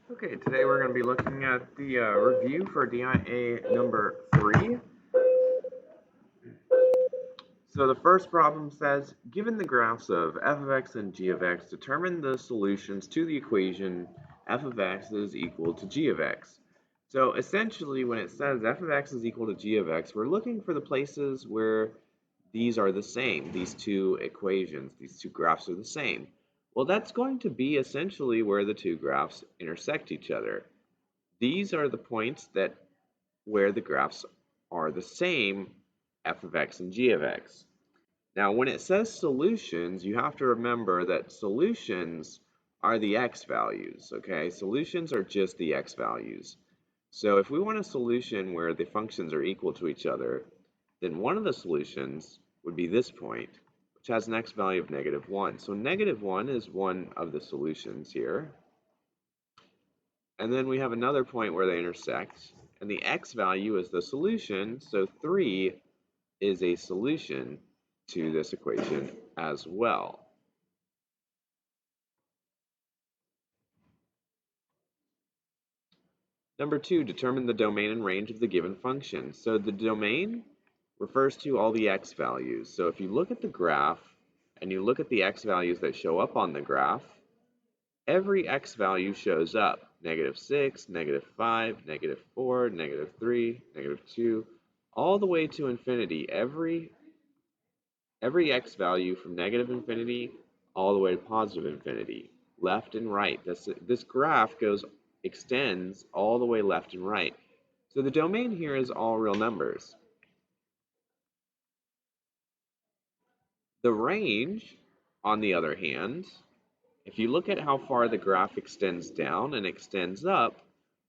Okay, today we're going to be looking at the review for DIA number 3. So the first problem says, given the graphs of f of x and g of x, determine the solutions to the equation f of x is equal to g of x. So essentially when it says f of x is equal to g of x, we're looking for the places where these are the same, these two equations, these two graphs are the same. Well, that's going to be essentially where the two graphs intersect each other. These are the points that where the graphs are the same, f of x and g of x. Now, when it says solutions, you have to remember that solutions are the x values, okay? Solutions are just the x values. So if we want a solution where the functions are equal to each other, then one of the solutions would be this point, which has an x value of -1. So -1 is one of the solutions here. And then we have another point where they intersect, and the x value is the solution, so 3 is a solution to this equation as well. Number 2, determine the domain and range of the given function. So the domain refers to all the x values. So if you look at the graph and you look at the x values that show up on the graph, every x value shows up. -6, -5, -4, -3, -2, all the way to infinity. Every x value from negative infinity all the way to positive infinity, left and right. This graph extends all the way left and right. So the domain here is all real numbers. The range, on the other hand, if you look at how far the graph extends down and extends up,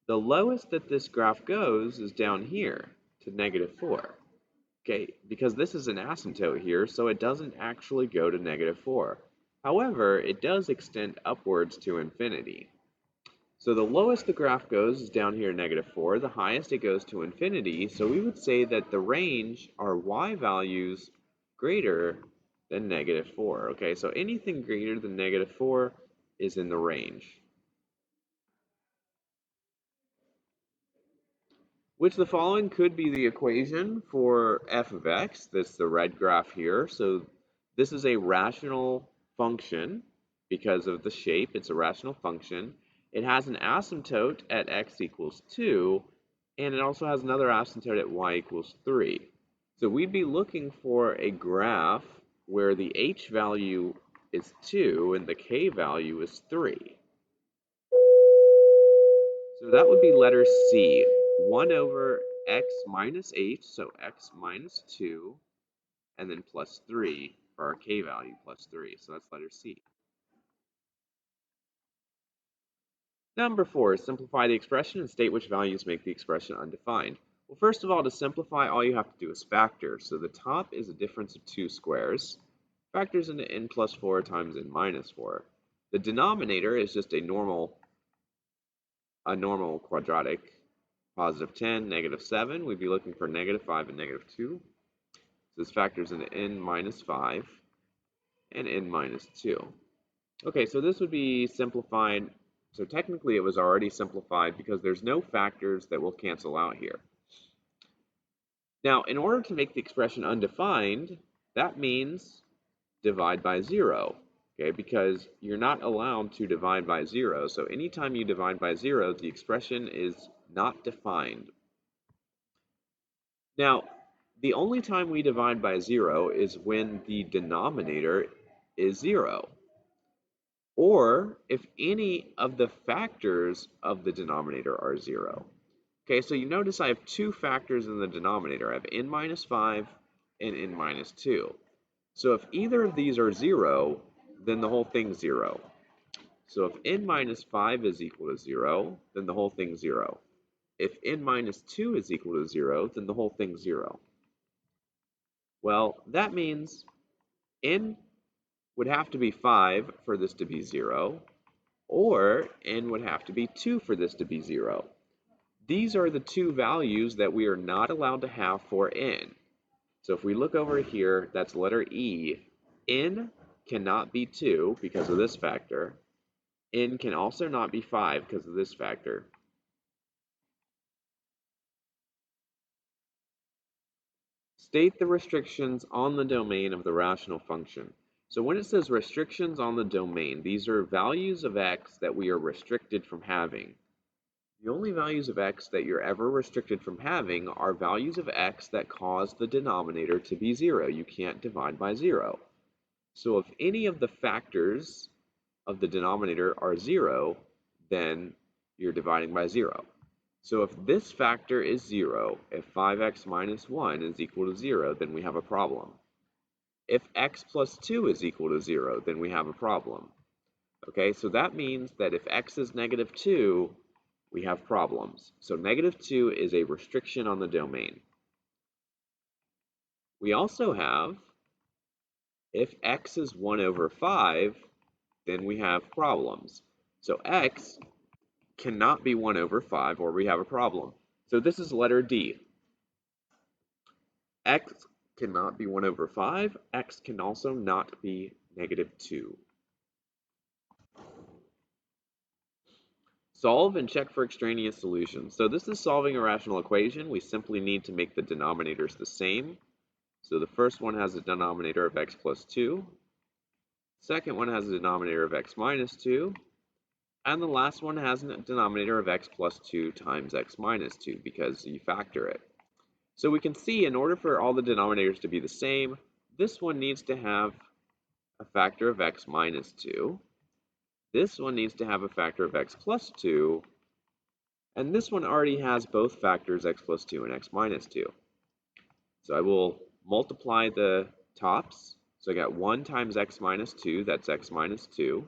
the lowest that this graph goes is down here to -4. Okay, because this is an asymptote here, so it doesn't actually go to -4. However, it does extend upwards to infinity. So the lowest the graph goes is down here -4, the highest it goes to infinity, so we would say that the range are y values greater than -4. Okay, so anything greater than -4 is in the range. Which the following could be the equation for f of x. That's the red graph here. So this is a rational function because of the shape. It's a rational function. It has an asymptote at x equals 2, and it also has another asymptote at y equals 3. So we'd be looking for a graph where the h value is 2 and the k value is 3. So that would be letter C, 1 over x minus h, so x minus 2, and then plus 3 for our k value, plus 3. So that's letter C. Number 4, simplify the expression and state which values make the expression undefined. Well, first of all, to simplify, all you have to do is factor. So the top is a difference of 2 squares. Factors into n plus 4 times n minus 4. The denominator is just a normal quadratic, +10, -7. We'd be looking for -5 and -2. So this factors into n minus 5 and n minus 2. Okay, so this would be simplified. So technically it was already simplified because there's no factors that will cancel out here. Now, in order to make the expression undefined, that means divide by 0. Okay, because you're not allowed to divide by 0. So anytime you divide by 0, the expression is not defined. Now, the only time we divide by 0 is when the denominator is 0, or if any of the factors of the denominator are 0. Okay, so you notice I have two factors in the denominator. I have n minus 5 and n minus 2. So if either of these are 0, then the whole thing's 0. So if n minus 5 is equal to 0, then the whole thing's 0. If n minus 2 is equal to 0, then the whole thing's 0. Well, that means n would have to be 5 for this to be 0, or n would have to be 2 for this to be 0. These are the two values that we are not allowed to have for n. So if we look over here, that's letter E. N cannot be 2 because of this factor. n can also not be 5 because of this factor. State the restrictions on the domain of the rational function. So when it says restrictions on the domain, these are values of x that we are restricted from having. The only values of x that you're ever restricted from having are values of x that cause the denominator to be 0. You can't divide by 0. So if any of the factors of the denominator are 0, then you're dividing by 0. So if this factor is 0, if 5x minus 1 is equal to 0, then we have a problem. If x plus 2 is equal to 0, then we have a problem. Okay, so that means that if x is negative 2, we have problems. So negative 2 is a restriction on the domain. We also have, if x is 1 over 5, then we have problems. So x cannot be 1 over 5 or we have a problem. So this is letter D. X cannot be 1 over 5. X can also not be negative 2. Solve and check for extraneous solutions. So this is solving a rational equation. We simply need to make the denominators the same. So the first one has a denominator of x plus 2. Second one has a denominator of x minus 2. And the last one has a denominator of x plus 2 times x minus 2 because you factor it. So we can see in order for all the denominators to be the same, this one needs to have a factor of x minus 2. This one needs to have a factor of x plus 2. And this one already has both factors x plus 2 and x minus 2. So I will multiply the tops. So I got 1 times x minus 2, that's x minus 2.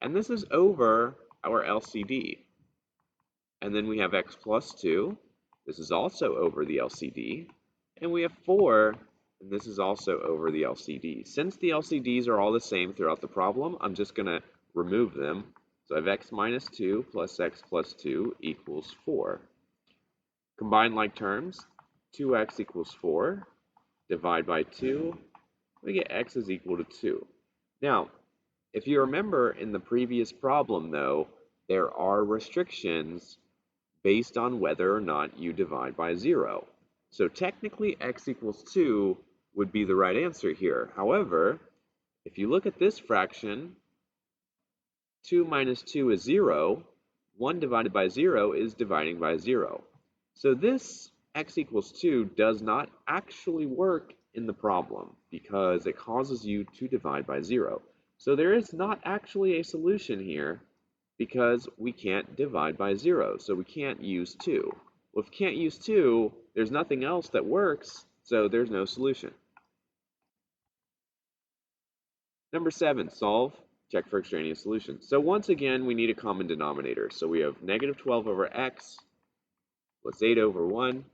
And this is over our LCD. And then we have x plus 2. This is also over the LCD. And we have 4, and this is also over the LCD. Since the LCDs are all the same throughout the problem, I'm just going to remove them. So I have x minus 2 plus x plus 2 equals 4. Combine like terms, 2x equals 4. Divide by 2, we get x is equal to 2. Now, if you remember in the previous problem, though, there are restrictions based on whether or not you divide by 0. So technically, x equals 2 would be the right answer here. However, if you look at this fraction, 2 minus 2 is 0. 1 divided by 0 is dividing by 0. So this x equals 2 does not actually work in the problem because it causes you to divide by 0. So there is not actually a solution here because we can't divide by 0, so we can't use 2. Well, if we can't use 2, there's nothing else that works, so there's no solution. Number 7, solve, check for extraneous solutions. So once again, we need a common denominator. So we have negative 12 over x plus 8 over 1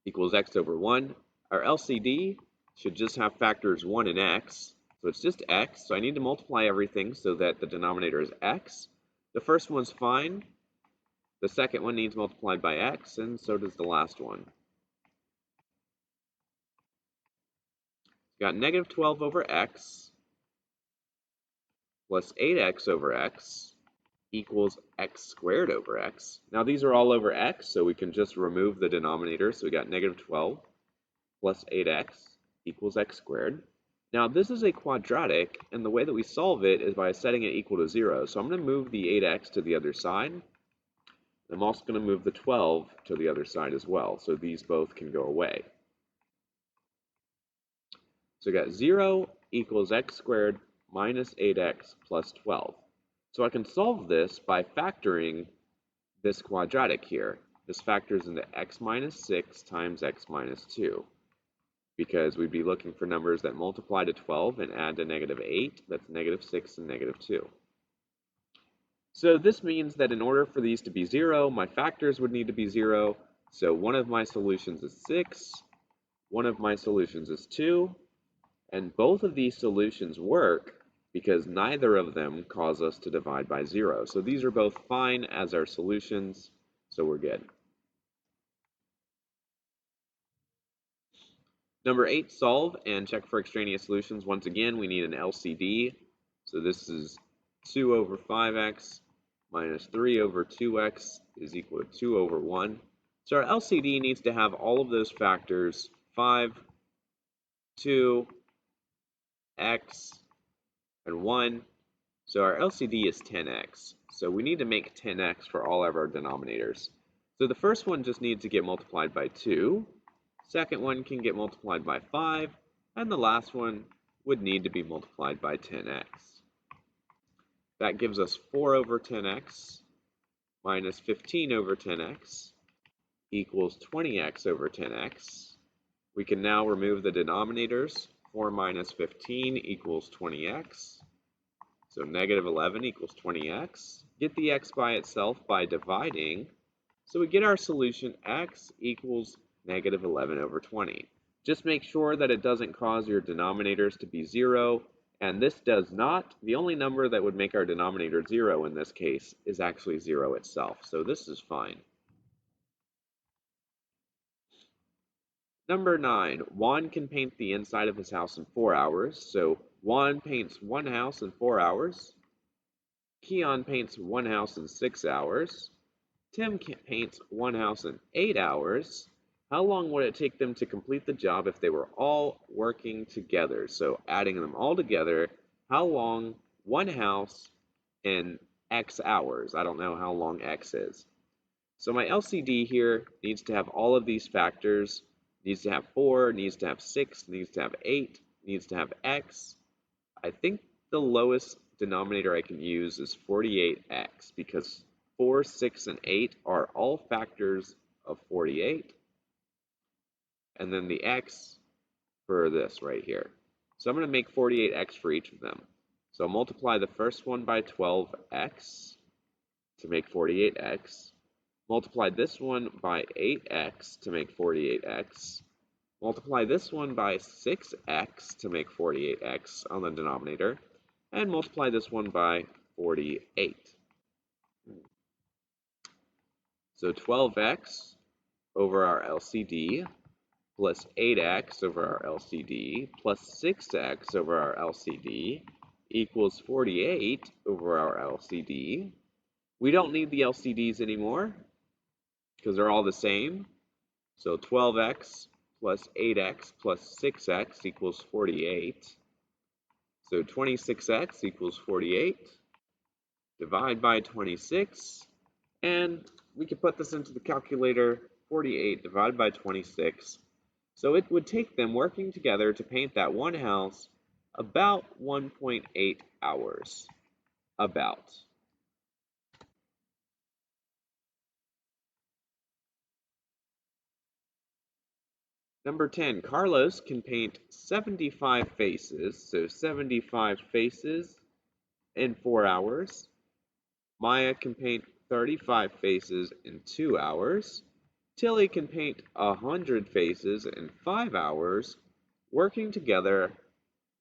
equals x over 1. Our LCD should just have factors 1 and x. So it's just x. So I need to multiply everything so that the denominator is x. The first one's fine. The second one needs multiplied by x, and so does the last one. Got negative 12 over x plus 8x over x equals x squared over x. Now these are all over x, so we can just remove the denominator. So we got negative 12 plus 8x equals x squared. Now this is a quadratic, and the way that we solve it is by setting it equal to 0. So I'm going to move the 8x to the other side. I'm also going to move the 12 to the other side as well, so these both can go away. So we got 0 equals x squared minus 8x plus 12. So I can solve this by factoring this quadratic here. This factors into x minus 6 times x minus 2. Because we'd be looking for numbers that multiply to 12 and add to negative 8, that's negative 6 and negative 2. So this means that in order for these to be 0, my factors would need to be 0. So one of my solutions is 6, one of my solutions is 2, and both of these solutions work because neither of them cause us to divide by 0. So these are both fine as our solutions, so we're good. Number 8, solve and check for extraneous solutions. Once again, we need an LCD. So this is 2 over 5x minus 3 over 2x is equal to 2 over 1. So our LCD needs to have all of those factors, 5, 2, x, and 1. So our LCD is 10x. So we need to make 10x for all of our denominators. So the first one just needs to get multiplied by 2. Second one can get multiplied by 5. And the last one would need to be multiplied by 10x. That gives us 4 over 10x minus 15 over 10x equals 20x over 10x. We can now remove the denominators. 4 minus 15 equals 20x. So negative 11 equals 20x. Get the x by itself by dividing. So we get our solution x equals negative 11 over 20. Just make sure that it doesn't cause your denominators to be 0. And this does not. The only number that would make our denominator 0 in this case is actually 0 itself. So this is fine. Number 9, Juan can paint the inside of his house in 4 hours. So Juan paints one house in 4 hours. Keon paints one house in 6 hours. Tim paints one house in 8 hours. How long would it take them to complete the job if they were all working together? So adding them all together, how long one house in X hours? I don't know how long X is. So my LCD here needs to have all of these factors. Needs to have 4, needs to have 6, needs to have 8, needs to have x. I think the lowest denominator I can use is 48x because 4, 6, and 8 are all factors of 48. And then the x for this right here. So I'm going to make 48x for each of them. So I'll multiply the first one by 12x to make 48x. Multiply this one by 8x to make 48x. Multiply this one by 6x to make 48x on the denominator. And multiply this one by 48. So 12x over our LCD plus 8x over our LCD plus 6x over our LCD equals 48 over our LCD. We don't need the LCDs anymore because they're all the same. So 12x plus 8x plus 6x equals 48. So 26x equals 48. Divide by 26. And we can put this into the calculator. 48 divided by 26. So it would take them working together to paint that one house about 1.8 hours. About. Number 10, Carlos can paint 75 faces, so 75 faces in 4 hours. Maya can paint 35 faces in 2 hours. Tilly can paint 100 faces in 5 hours. Working together,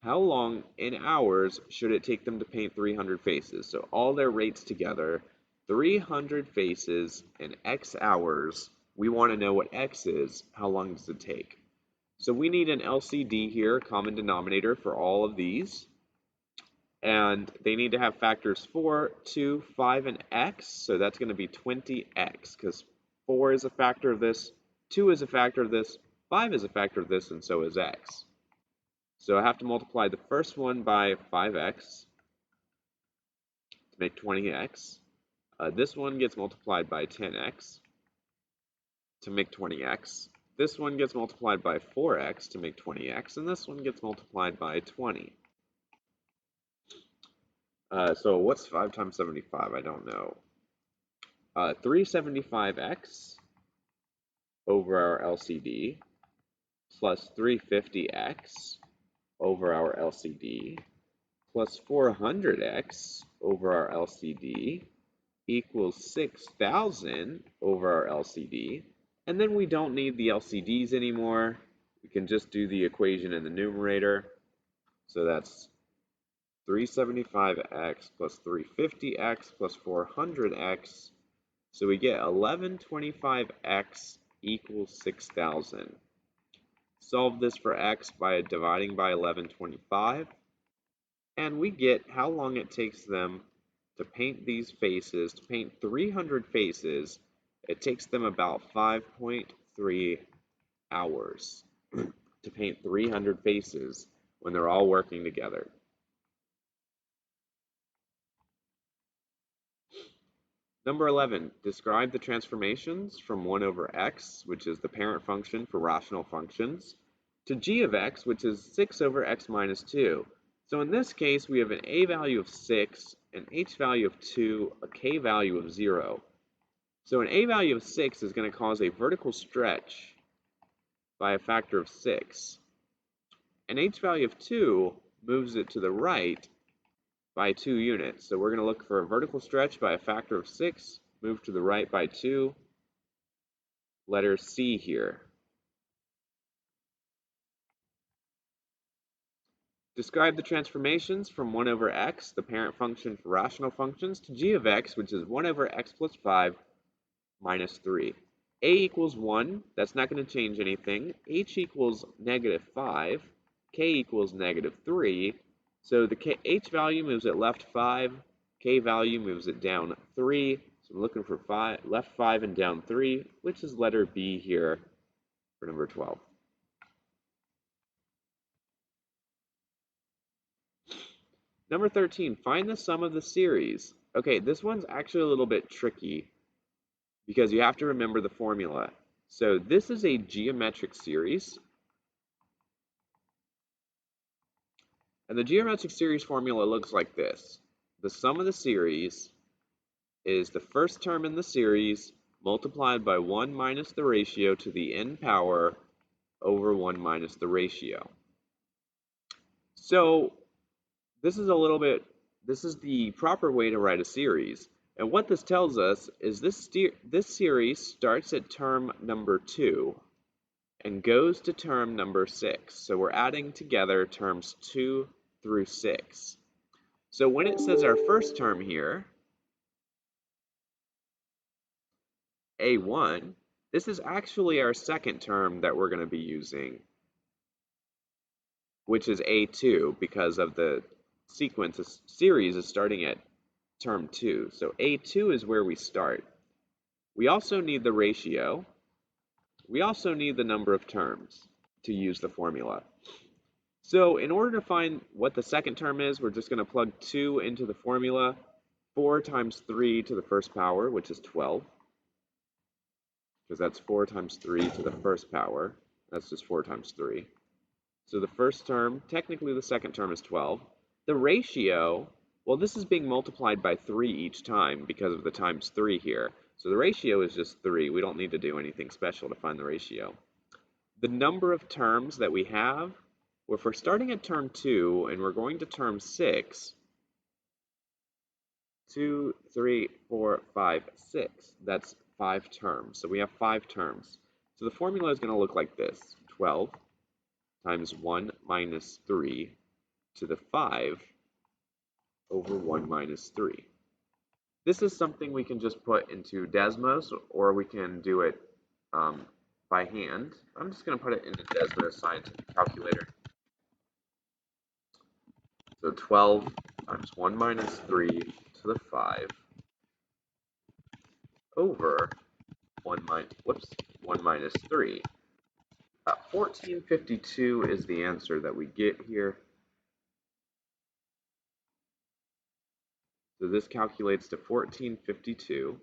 how long in hours should it take them to paint 300 faces? So all their rates together, 300 faces in X hours. We want to know what X is. How long does it take? So we need an LCD here, common denominator for all of these. And they need to have factors 4, 2, 5, and x. So that's going to be 20x because 4 is a factor of this, 2 is a factor of this, 5 is a factor of this, and so is x. So I have to multiply the first one by 5x to make 20x. This one gets multiplied by 10x to make 20x. This one gets multiplied by 4x to make 20x, and this one gets multiplied by 20. So what's 5 times 75? I don't know. 375x over our LCD plus 350x over our LCD plus 400x over our LCD equals 6,000 over our LCD. And then we don't need the LCDs anymore. We can just do the equation in the numerator. So that's 375x plus 350x plus 400x. So we get 1125x equals 6,000. Solve this for x by dividing by 1125. And we get how long it takes them to paint these faces, to paint 300 faces, it takes them about 5.3 hours to paint 300 faces when they're all working together. Number 11, describe the transformations from 1 over x, which is the parent function for rational functions, to g of x, which is 6 over x minus 2. So in this case, we have an a value of 6, an h value of 2, a k value of 0. So an a value of 6 is going to cause a vertical stretch by a factor of 6. An h value of 2 moves it to the right by 2 units. So we're going to look for a vertical stretch by a factor of 6, move to the right by 2, letter C here. Describe the transformations from 1 over x, the parent function for rational functions, to g of x, which is 1 over x plus 5 minus 3. A equals 1, that's not going to change anything. H equals negative 5, k equals negative 3. So the h value moves it left 5, k value moves it down 3. So I'm looking for left 5 and down 3, which is letter B here for number 12. Number 13, find the sum of the series. Okay, this one's actually a little bit tricky because you have to remember the formula. So this is a geometric series. And the geometric series formula looks like this. The sum of the series is the first term in the series multiplied by 1 minus the ratio to the n power over 1 minus the ratio. So this is the proper way to write a series. And what this tells us is this series starts at term number 2 and goes to term number 6. So we're adding together terms 2 through 6. So when it says our first term here, A1, this is actually our second term that we're going to be using, which is A2 because of the series is starting at term 2. So A2 is where we start. We also need the ratio. We also need the number of terms to use the formula. So in order to find what the second term is, we're just going to plug 2 into the formula. 4 times 3 to the first power, which is 12. Because that's 4 times 3 to the first power. That's just 4 times 3. So the first term, technically the second term is 12. The ratio, well, this is being multiplied by 3 each time because of the times 3 here. So the ratio is just 3. We don't need to do anything special to find the ratio. The number of terms that we have, well, if we're starting at term 2 and we're going to term 6, 2, 3, 4, 5, 6, that's 5 terms. So we have 5 terms. So the formula is going to look like this. 12 times 1 minus 3 to the 5 over 1 minus 3. This is something we can just put into Desmos, or we can do it by hand. I'm just going to put it into Desmos scientific calculator. So 12 times 1 minus 3 to the 5 over 1 minus 3. 1452 is the answer that we get here. So this calculates to 1452,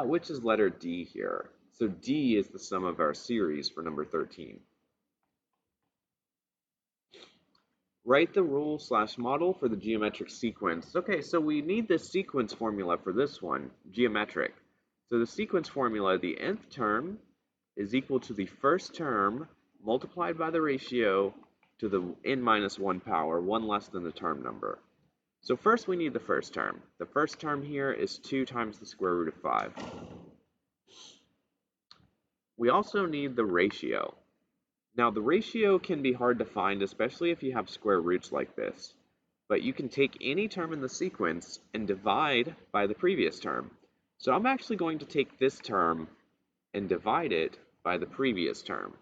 which is letter D here. So D is the sum of our series for number 13. Write the rule/model for the geometric sequence. Okay, so we need the sequence formula for this one, geometric. So the sequence formula, the nth term is equal to the first term multiplied by the ratio to the n minus 1 power, 1 less than the term number. So first we need the first term. The first term here is 2 times the square root of 5. We also need the ratio. Now the ratio can be hard to find, especially if you have square roots like this. But you can take any term in the sequence and divide by the previous term. So I'm actually going to take this term and divide it by the previous term.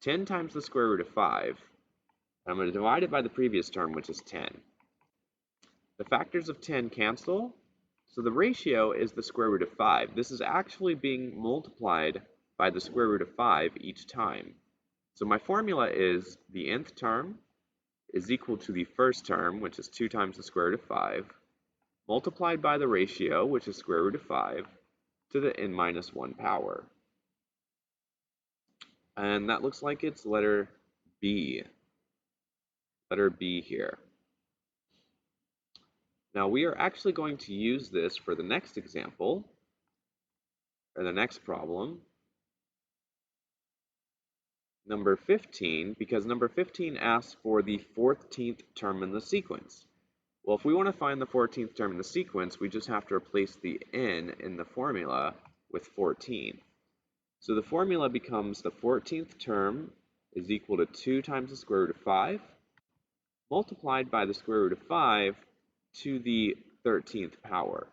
10 times the square root of 5 I'm going to divide it by the previous term, which is 10. The factors of 10 cancel, so the ratio is the square root of 5. This is actually being multiplied by the square root of 5 each time. So my formula is the nth term is equal to the first term, which is 2 times the square root of 5, multiplied by the ratio, which is square root of 5, to the n minus 1 power. And that looks like it's letter B. Letter B here. Now we are actually going to use this for the next example, or the next problem, number 15, because number 15 asks for the 14th term in the sequence. Well, if we want to find the 14th term in the sequence, we just have to replace the n in the formula with 14. So the formula becomes the 14th term is equal to 2 times the square root of 5, multiplied by the square root of 5 to the 13th power.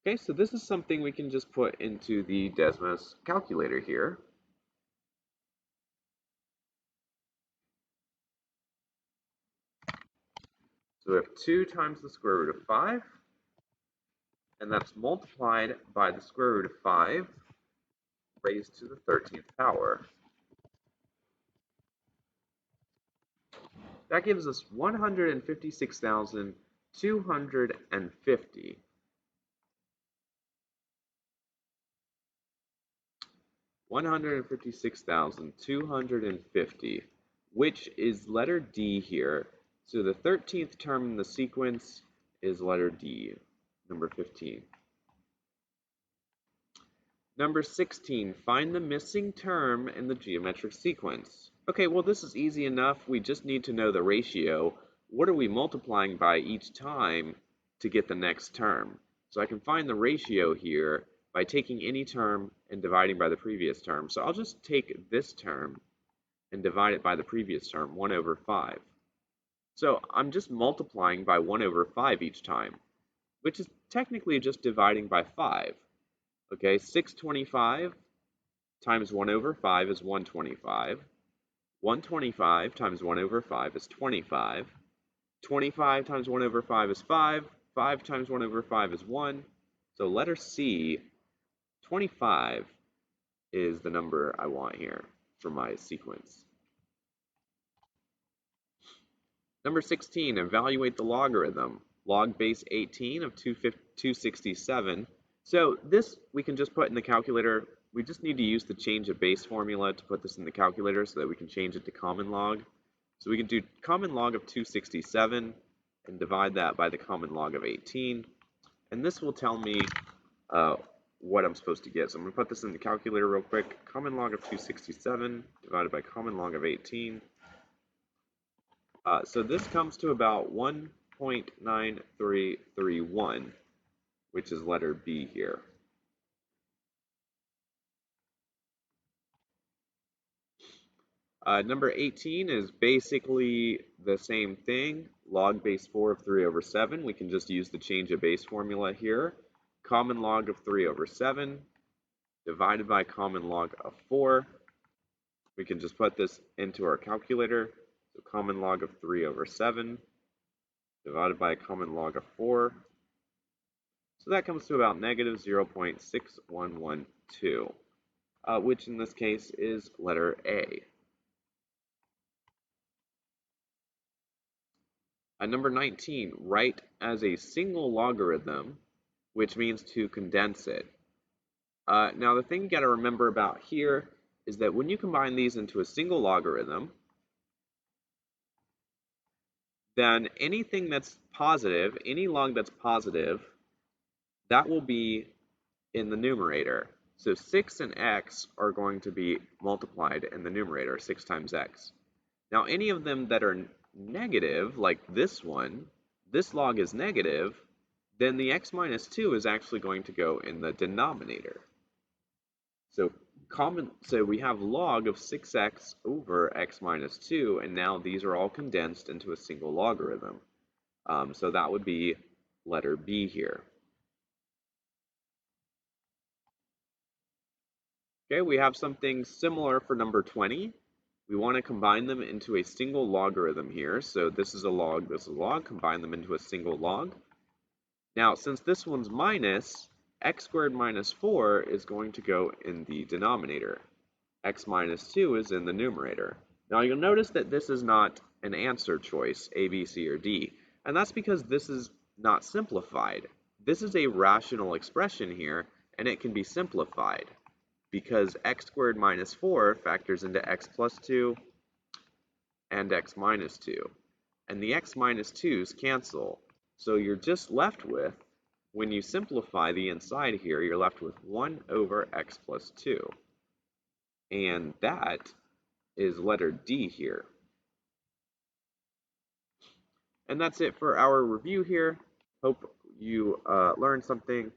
Okay, so this is something we can just put into the Desmos calculator here. So we have 2 times the square root of 5, and that's multiplied by the square root of 5 raised to the 13th power. That gives us 156,250. 156,250, which is letter D here. So the 13th term in the sequence is letter D, number 15. Number 16, find the missing term in the geometric sequence. Okay, well this is easy enough. We just need to know the ratio. What are we multiplying by each time to get the next term? So I can find the ratio here by taking any term and dividing by the previous term. So I'll just take this term and divide it by the previous term, 1 over 5. So I'm just multiplying by 1 over 5 each time, which is technically just dividing by 5. Okay, 625 times 1 over 5 is 125. 125 times 1 over 5 is 25. 25 times 1 over 5 is 5. 5 times 1 over 5 is 1. So letter C, 25 is the number I want here for my sequence. Number 16, evaluate the logarithm. Log base 18 of 267. So this we can just put in the calculator. We just need to use the change of base formula to put this in the calculator so that we can change it to common log. So we can do common log of 267 and divide that by the common log of 18. And this will tell me what I'm supposed to get. So I'm going to put this in the calculator real quick. Common log of 267 divided by common log of 18. So this comes to about 1.9331, which is letter B here. Number 18 is basically the same thing. Log base 4 of 3 over 7. We can just use the change of base formula here. Common log of 3 over 7 divided by common log of 4. We can just put this into our calculator. So common log of 3 over 7 divided by common log of 4. So that comes to about negative 0.6112, which in this case is letter A. Number 19, write as a single logarithm, which means to condense it. Now the thing you got to remember about here is that when you combine these into a single logarithm, then anything that's positive, any log that's positive, that will be in the numerator. So 6 and x are going to be multiplied in the numerator, 6 times x. Now any of them that are negative, like this one, this log is negative, then the x minus 2 is actually going to go in the denominator. So we have log of 6x over x minus 2, and now these are all condensed into a single logarithm. So that would be letter B here. Okay, we have something similar for number 20. We want to combine them into a single logarithm here. So this is a log, this is a log, combine them into a single log. Now, since this one's minus, x squared minus 4 is going to go in the denominator. X minus 2 is in the numerator. Now, you'll notice that this is not an answer choice, A, B, C, or D, and that's because this is not simplified. This is a rational expression here, and it can be simplified because x squared minus 4 factors into x plus 2 and x minus 2. And the x minus 2's cancel. So you're just left with, when you simplify the inside here, you're left with 1 over x plus 2. And that is letter D here. And that's it for our review here. Hope you learned something.